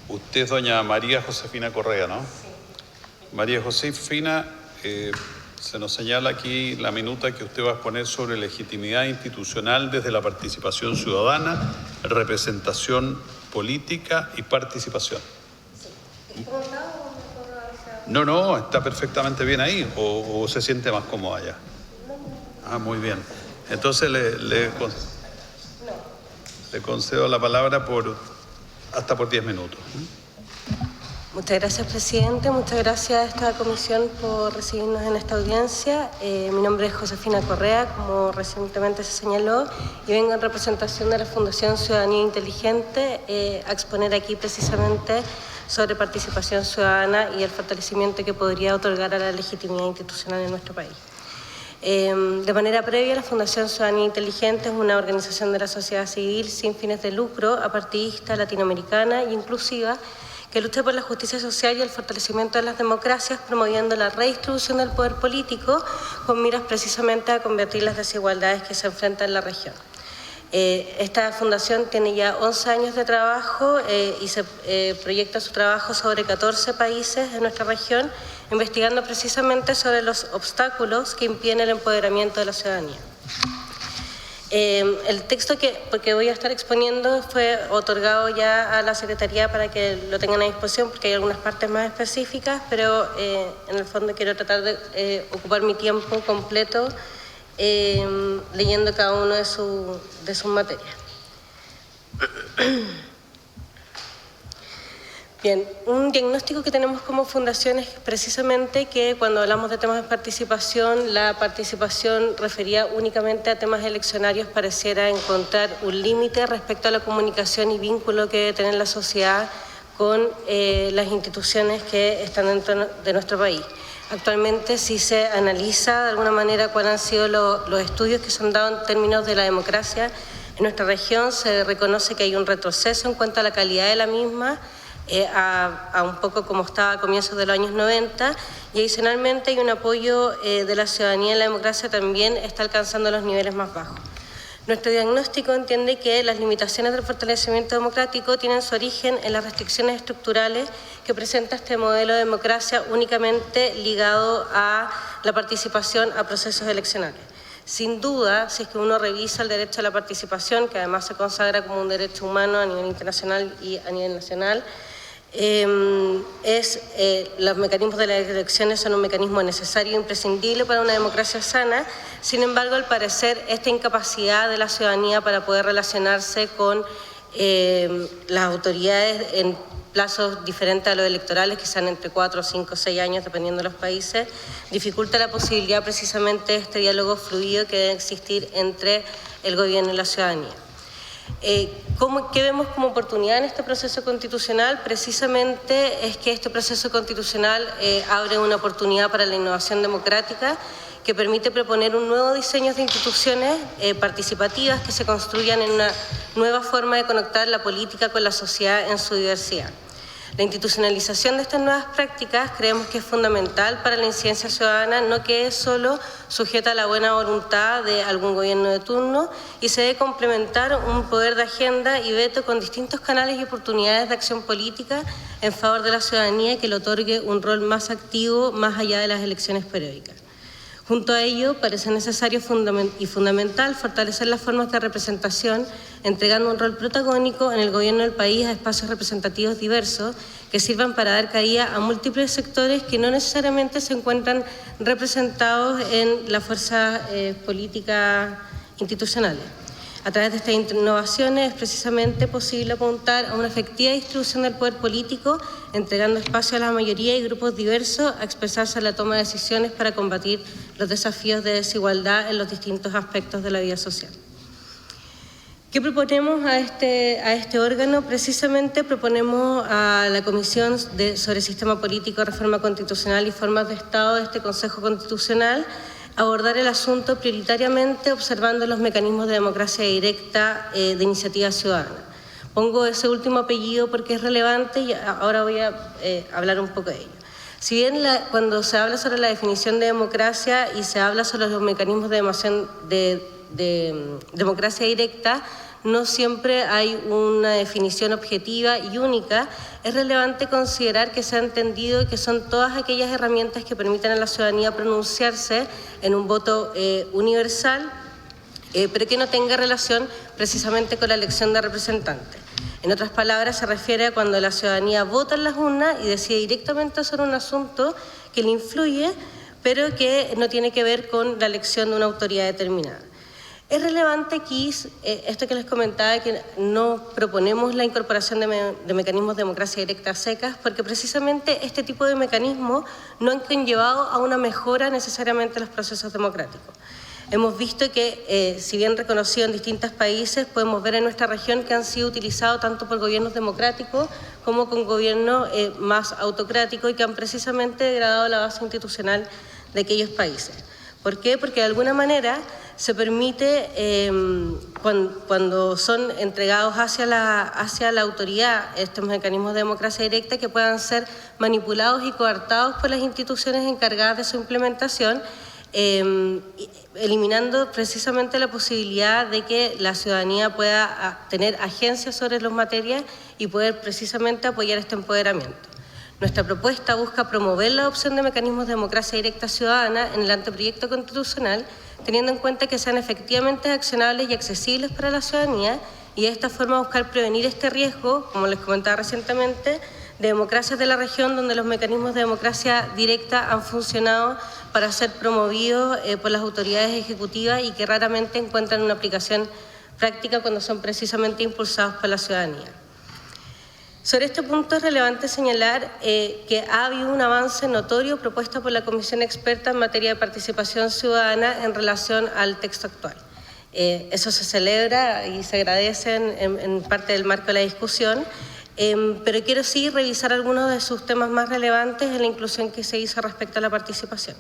Usted es doña María Josefina Correa, ¿no? Sí. María Josefina, se nos señala aquí la minuta que usted va a exponer sobre legitimidad institucional desde la participación ciudadana, representación política y participación. Sí. No, está perfectamente bien ahí, o se siente más cómoda allá. Ah, muy bien. Entonces le concedo la palabra hasta por 10 minutos. Muchas gracias, presidente. Muchas gracias a esta comisión por recibirnos en esta audiencia. Mi nombre es Josefina Correa, como recientemente se señaló, y vengo en representación de la Fundación Ciudadanía Inteligente a exponer aquí precisamente sobre participación ciudadana y el fortalecimiento que podría otorgar a la legitimidad institucional en nuestro país. De manera previa, la Fundación Ciudadanía Inteligente es una organización de la sociedad civil sin fines de lucro, apartidista, latinoamericana e inclusiva, que lucha por la justicia social y el fortalecimiento de las democracias, promoviendo la redistribución del poder político con miras precisamente a combatir las desigualdades que se enfrentan en la región. Esta fundación tiene ya 11 años de trabajo y se proyecta su trabajo sobre 14 países de nuestra región, investigando precisamente sobre los obstáculos que impiden el empoderamiento de la ciudadanía. El texto que voy a estar exponiendo fue otorgado ya a la Secretaría para que lo tengan a disposición, porque hay algunas partes más específicas, pero en el fondo quiero tratar de ocupar mi tiempo completo leyendo cada uno de sus materias. Bien, un diagnóstico que tenemos como fundación es precisamente que cuando hablamos de temas de participación, la participación refería únicamente a temas eleccionarios pareciera encontrar un límite respecto a la comunicación y vínculo que debe tener la sociedad con las instituciones que están dentro de nuestro país. Actualmente, si se analiza de alguna manera cuáles han sido los estudios que se han dado en términos de la democracia en nuestra región, se reconoce que hay un retroceso en cuanto a la calidad de la misma, a un poco como estaba a comienzos de los años 90, y adicionalmente hay un apoyo de la ciudadanía en la democracia también está alcanzando los niveles más bajos. Nuestro diagnóstico entiende que las limitaciones del fortalecimiento democrático tienen su origen en las restricciones estructurales que presenta este modelo de democracia únicamente ligado a la participación a procesos eleccionarios. Sin duda, si es que uno revisa el derecho a la participación, que además se consagra como un derecho humano a nivel internacional y a nivel nacional, los mecanismos de las elecciones son un mecanismo necesario e imprescindible para una democracia sana. Sin embargo, al parecer, esta incapacidad de la ciudadanía para poder relacionarse con las autoridades en plazos diferentes a los electorales, que sean entre 4, 5, 6 años, dependiendo de los países, dificulta la posibilidad precisamente de este diálogo fluido que debe existir entre el gobierno y la ciudadanía. ¿Qué vemos como oportunidad en este proceso constitucional? Precisamente es que este proceso constitucional abre una oportunidad para la innovación democrática que permite proponer un nuevo diseño de instituciones participativas que se construyan en una nueva forma de conectar la política con la sociedad en su diversidad. La institucionalización de estas nuevas prácticas creemos que es fundamental para la incidencia ciudadana, no quede solo sujeta a la buena voluntad de algún gobierno de turno, y se debe complementar un poder de agenda y veto con distintos canales y oportunidades de acción política en favor de la ciudadanía que le otorgue un rol más activo más allá de las elecciones periódicas. Junto a ello, parece necesario y fundamental fortalecer las formas de representación, entregando un rol protagónico en el gobierno del país a espacios representativos diversos que sirvan para dar cabida a múltiples sectores que no necesariamente se encuentran representados en las fuerzas políticas institucionales. A través de estas innovaciones es precisamente posible apuntar a una efectiva distribución del poder político, entregando espacio a la mayoría y grupos diversos a expresarse en la toma de decisiones para combatir los desafíos de desigualdad en los distintos aspectos de la vida social. ¿Qué proponemos a este órgano? Precisamente proponemos a la Comisión sobre Sistema Político, Reforma Constitucional y Formas de Estado de este Consejo Constitucional abordar el asunto prioritariamente observando los mecanismos de democracia directa de iniciativa ciudadana. Pongo ese último apellido porque es relevante y ahora voy a hablar un poco de ello. Si bien cuando se habla sobre la definición de democracia y se habla sobre los mecanismos de democracia directa, no siempre hay una definición objetiva y única. Es relevante considerar que se ha entendido que son todas aquellas herramientas que permiten a la ciudadanía pronunciarse en un voto universal, pero que no tenga relación precisamente con la elección de representantes. En otras palabras, se refiere a cuando la ciudadanía vota en las urnas y decide directamente sobre un asunto que le influye, pero que no tiene que ver con la elección de una autoridad determinada. Es relevante aquí esto que les comentaba, que no proponemos la incorporación de mecanismos de democracia directa a secas, porque precisamente este tipo de mecanismos no han conllevado a una mejora necesariamente de los procesos democráticos. Hemos visto que, si bien reconocido en distintos países, podemos ver en nuestra región que han sido utilizados tanto por gobiernos democráticos como con gobiernos más autocráticos y que han precisamente degradado la base institucional de aquellos países. ¿Por qué? Porque de alguna manera se permite, cuando son entregados hacia la autoridad estos mecanismos de democracia directa, que puedan ser manipulados y coartados por las instituciones encargadas de su implementación, eliminando precisamente la posibilidad de que la ciudadanía pueda tener agencia sobre las materias y poder precisamente apoyar este empoderamiento. Nuestra propuesta busca promover la adopción de mecanismos de democracia directa ciudadana en el anteproyecto constitucional, teniendo en cuenta que sean efectivamente accionables y accesibles para la ciudadanía y de esta forma buscar prevenir este riesgo, como les comentaba recientemente, de democracias de la región donde los mecanismos de democracia directa han funcionado para ser promovidos por las autoridades ejecutivas y que raramente encuentran una aplicación práctica cuando son precisamente impulsados por la ciudadanía. Sobre este punto es relevante señalar que ha habido un avance notorio propuesto por la Comisión Experta en materia de participación ciudadana en relación al texto actual. Eso se celebra y se agradece en parte del marco de la discusión, pero quiero sí revisar algunos de sus temas más relevantes en la inclusión que se hizo respecto a la participación.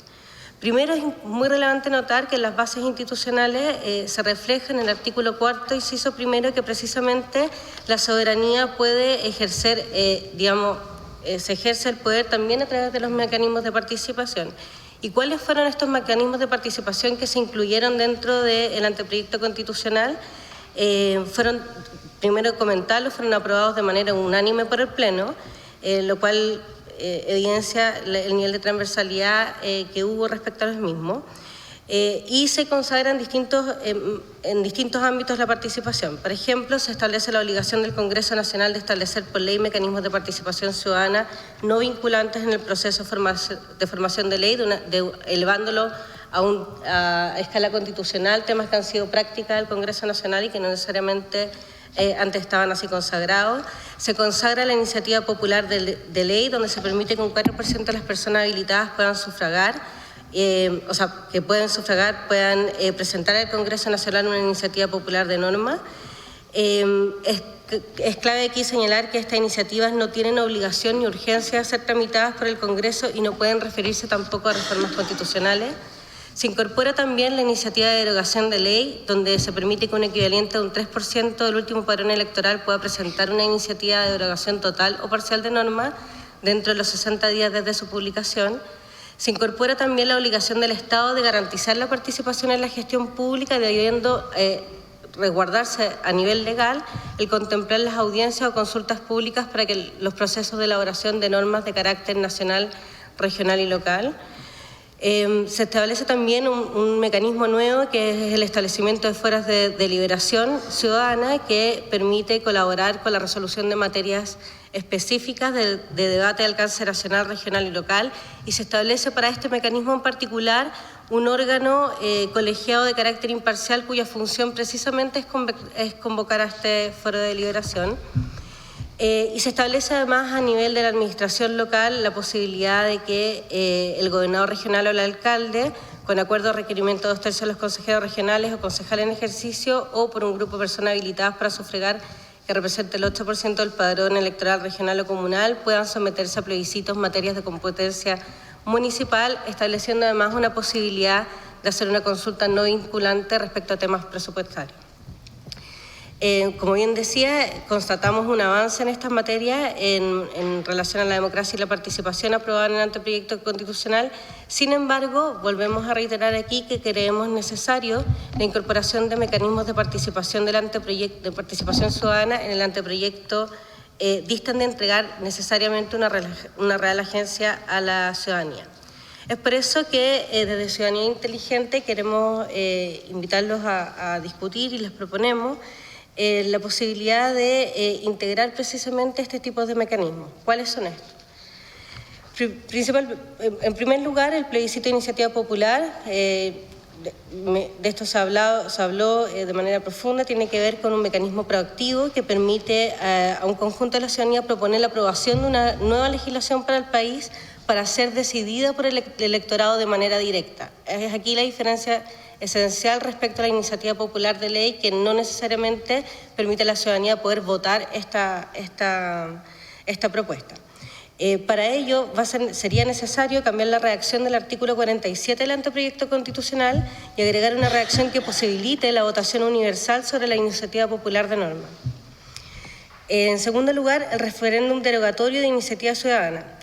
Primero, es muy relevante notar que en las bases institucionales se refleja en el artículo 4, inciso primero, que precisamente la soberanía puede ejercer, se ejerce el poder también a través de los mecanismos de participación. ¿Y cuáles fueron estos mecanismos de participación que se incluyeron dentro del anteproyecto constitucional? Primero comentarlo, fueron aprobados de manera unánime por el Pleno, lo cual evidencia el nivel de transversalidad que hubo respecto a los mismos, y se consagra en distintos ámbitos la participación. Por ejemplo, se establece la obligación del Congreso Nacional de establecer por ley mecanismos de participación ciudadana no vinculantes en el proceso de formación de ley, elevándolo a escala constitucional, temas que han sido práctica del Congreso Nacional y que no necesariamente antes estaban así consagrados. Se consagra la iniciativa popular de ley, donde se permite que un 4% de las personas habilitadas puedan sufragar, puedan presentar al Congreso Nacional una iniciativa popular de norma. Es clave aquí señalar que estas iniciativas no tienen obligación ni urgencia de ser tramitadas por el Congreso y no pueden referirse tampoco a reformas constitucionales. Se incorpora también la iniciativa de derogación de ley, donde se permite que un equivalente a un 3% del último padrón electoral pueda presentar una iniciativa de derogación total o parcial de norma dentro de los 60 días desde su publicación. Se incorpora también la obligación del Estado de garantizar la participación en la gestión pública, debiendo resguardarse a nivel legal el contemplar las audiencias o consultas públicas para que los procesos de elaboración de normas de carácter nacional, regional y local. Se establece también un mecanismo nuevo que es el establecimiento de fueros de deliberación ciudadana que permite colaborar con la resolución de materias específicas de debate de alcance nacional, regional y local, y se establece para este mecanismo en particular un órgano colegiado de carácter imparcial cuya función precisamente es convocar a este foro de deliberación. Y se establece además a nivel de la administración local la posibilidad de que el gobernador regional o el alcalde, con acuerdo o requerimiento de 2/3 de los consejeros regionales o concejales en ejercicio o por un grupo de personas habilitadas para sufragar que represente el 8% del padrón electoral regional o comunal, puedan someterse a plebiscitos en materias de competencia municipal, estableciendo además una posibilidad de hacer una consulta no vinculante respecto a temas presupuestarios. Como bien decía, constatamos un avance en estas materias en relación a la democracia y la participación aprobada en el anteproyecto constitucional. Sin embargo, volvemos a reiterar aquí que creemos necesario la incorporación de mecanismos de participación de participación ciudadana en el anteproyecto. Distan de entregar necesariamente una real agencia a la ciudadanía. Es por eso que desde Ciudadanía Inteligente queremos invitarlos a discutir y les proponemos la posibilidad de integrar precisamente este tipo de mecanismos. ¿Cuáles son estos? En primer lugar, el plebiscito de iniciativa popular, de esto se habló de manera profunda, tiene que ver con un mecanismo proactivo que permite a un conjunto de la ciudadanía proponer la aprobación de una nueva legislación para el país para ser decidida por el electorado de manera directa. Es aquí la diferencia esencial respecto a la iniciativa popular de ley, que no necesariamente permite a la ciudadanía poder votar esta propuesta. Para ello sería necesario cambiar la redacción del artículo 47 del anteproyecto constitucional y agregar una redacción que posibilite la votación universal sobre la iniciativa popular de norma. En segundo lugar, el referéndum derogatorio de iniciativa ciudadana.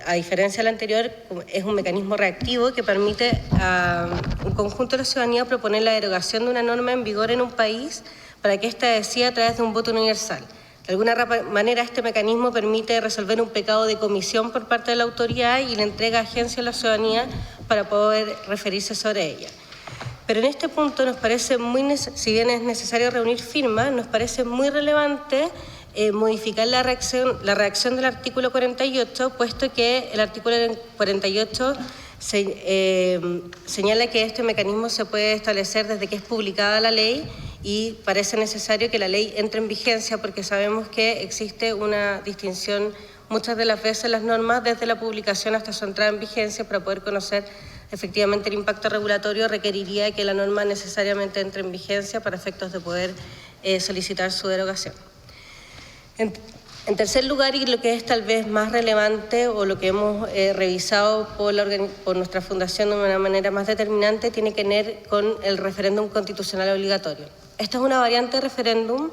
A diferencia del anterior, es un mecanismo reactivo que permite a un conjunto de la ciudadanía proponer la derogación de una norma en vigor en un país para que ésta decida a través de un voto universal. De alguna manera, este mecanismo permite resolver un pecado de comisión por parte de la autoridad y le entrega agencia a la ciudadanía para poder referirse sobre ella. Pero en este punto nos parece si bien es necesario reunir firmas, nos parece muy relevante modificar la redacción del artículo 48, puesto que el artículo 48 señala que este mecanismo se puede establecer desde que es publicada la ley y parece necesario que la ley entre en vigencia porque sabemos que existe una distinción muchas de las veces en las normas desde la publicación hasta su entrada en vigencia. Para poder conocer efectivamente el impacto regulatorio requeriría que la norma necesariamente entre en vigencia para efectos de poder solicitar su derogación. En tercer lugar, y lo que es tal vez más relevante o lo que hemos revisado por nuestra fundación de una manera más determinante, tiene que ver con el referéndum constitucional obligatorio. Esta es una variante de referéndum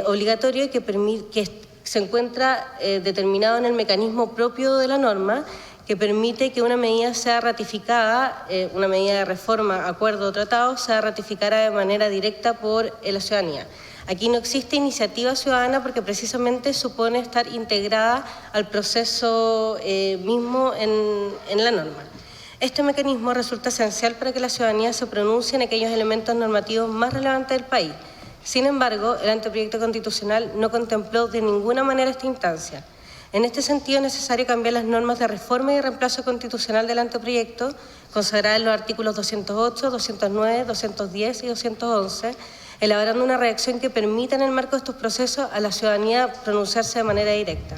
obligatorio que se encuentra determinado en el mecanismo propio de la norma, que permite que una medida sea ratificada, una medida de reforma, acuerdo o tratado, sea ratificada de manera directa por la ciudadanía. Aquí no existe iniciativa ciudadana porque precisamente supone estar integrada al proceso mismo en la norma. Este mecanismo resulta esencial para que la ciudadanía se pronuncie en aquellos elementos normativos más relevantes del país. Sin embargo, el anteproyecto constitucional no contempló de ninguna manera esta instancia. En este sentido, es necesario cambiar las normas de reforma y reemplazo constitucional del anteproyecto, consagradas en los artículos 208, 209, 210 y 211, elaborando una redacción que permita en el marco de estos procesos a la ciudadanía pronunciarse de manera directa.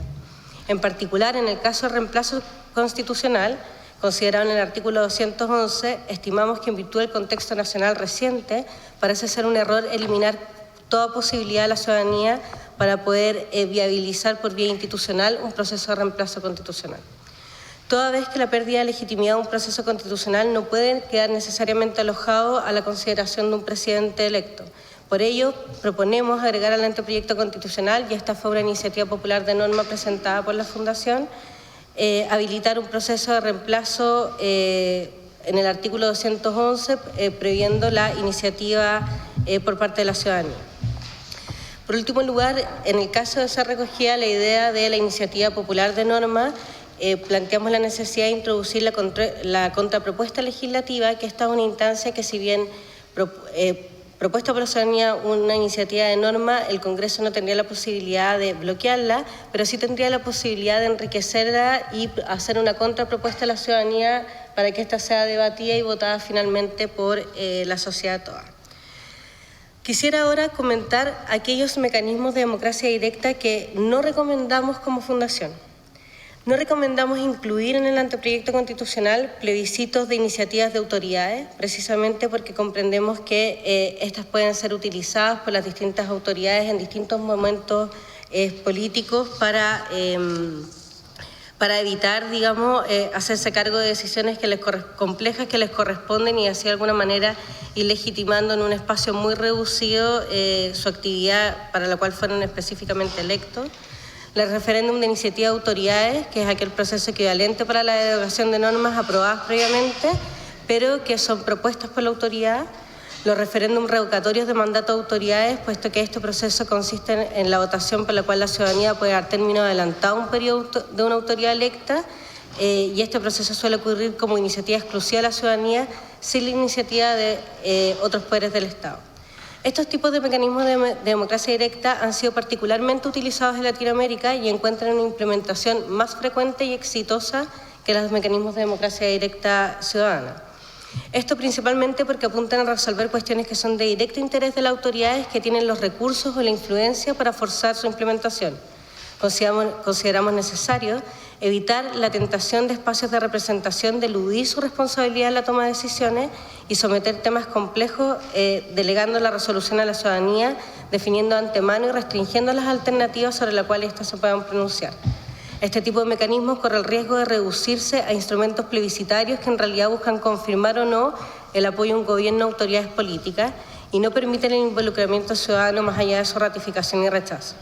En particular, en el caso de reemplazo constitucional, considerado en el artículo 211, estimamos que en virtud del contexto nacional reciente, parece ser un error eliminar toda posibilidad de la ciudadanía para poder viabilizar por vía institucional un proceso de reemplazo constitucional. Toda vez que la pérdida de legitimidad de un proceso constitucional no puede quedar necesariamente alojado a la consideración de un presidente electo. Por ello, proponemos agregar al anteproyecto constitucional, y esta fue una iniciativa popular de norma presentada por la Fundación, habilitar un proceso de reemplazo en el artículo 211, previendo la iniciativa por parte de la ciudadanía. Por último lugar, en el caso de ser recogida la idea de la iniciativa popular de norma, planteamos la necesidad de introducir la contrapropuesta legislativa, que esta es una instancia que, si bien propuesta por la ciudadanía una iniciativa de norma, el Congreso no tendría la posibilidad de bloquearla, pero sí tendría la posibilidad de enriquecerla y hacer una contrapropuesta a la ciudadanía para que ésta sea debatida y votada finalmente por la sociedad toda. Quisiera ahora comentar aquellos mecanismos de democracia directa que no recomendamos como Fundación. No recomendamos incluir en el anteproyecto constitucional plebiscitos de iniciativas de autoridades, precisamente porque comprendemos que estas pueden ser utilizadas por las distintas autoridades en distintos momentos políticos para evitar, digamos, hacerse cargo de decisiones complejas que les corresponden y así de alguna manera ir legitimando en un espacio muy reducido su actividad para la cual fueron específicamente electos. El referéndum de iniciativa de autoridades, que es aquel proceso equivalente para la derogación de normas aprobadas previamente, pero que son propuestas por la autoridad. Los referéndums revocatorios de mandato de autoridades, puesto que este proceso consiste en la votación por la cual la ciudadanía puede dar término adelantado a un periodo de una autoridad electa, y este proceso suele ocurrir como iniciativa exclusiva de la ciudadanía sin la iniciativa de otros poderes del Estado. Estos tipos de mecanismos de democracia directa han sido particularmente utilizados en Latinoamérica y encuentran una implementación más frecuente y exitosa que los mecanismos de democracia directa ciudadana. Esto principalmente porque apuntan a resolver cuestiones que son de directo interés de las autoridades que tienen los recursos o la influencia para forzar su implementación. Consideramos necesario evitar la tentación de espacios de representación de eludir su responsabilidad en la toma de decisiones y someter temas complejos delegando la resolución a la ciudadanía, definiendo de antemano y restringiendo las alternativas sobre las cuales éstas se puedan pronunciar. Este tipo de mecanismos corre el riesgo de reducirse a instrumentos plebiscitarios que en realidad buscan confirmar o no el apoyo a un gobierno o autoridades políticas y no permiten el involucramiento ciudadano más allá de su ratificación y rechazo.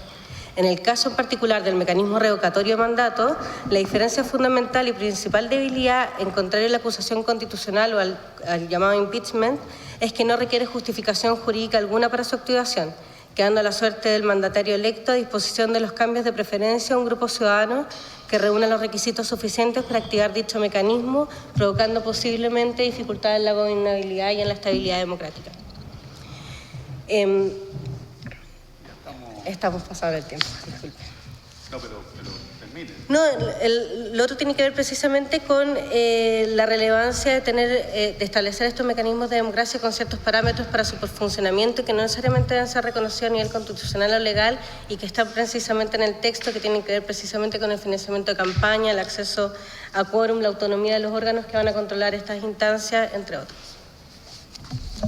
En el caso en particular del mecanismo revocatorio de mandato, la diferencia fundamental y principal debilidad, en contrario a la acusación constitucional o al llamado impeachment, es que no requiere justificación jurídica alguna para su activación, quedando a la suerte del mandatario electo a disposición de los cambios de preferencia a un grupo ciudadano que reúna los requisitos suficientes para activar dicho mecanismo, provocando posiblemente dificultades en la gobernabilidad y en la estabilidad democrática. Estamos pasados el tiempo, disculpe. No, pero termine. No, lo otro tiene que ver precisamente con la relevancia de establecer estos mecanismos de democracia con ciertos parámetros para su funcionamiento y que no necesariamente deben ser reconocidos a nivel constitucional o legal y que están precisamente en el texto, que tienen que ver precisamente con el financiamiento de campaña, el acceso a quórum, la autonomía de los órganos que van a controlar estas instancias, entre otros.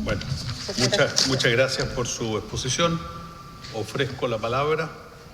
Bueno, muchas gracias por su exposición. Ofrezco la palabra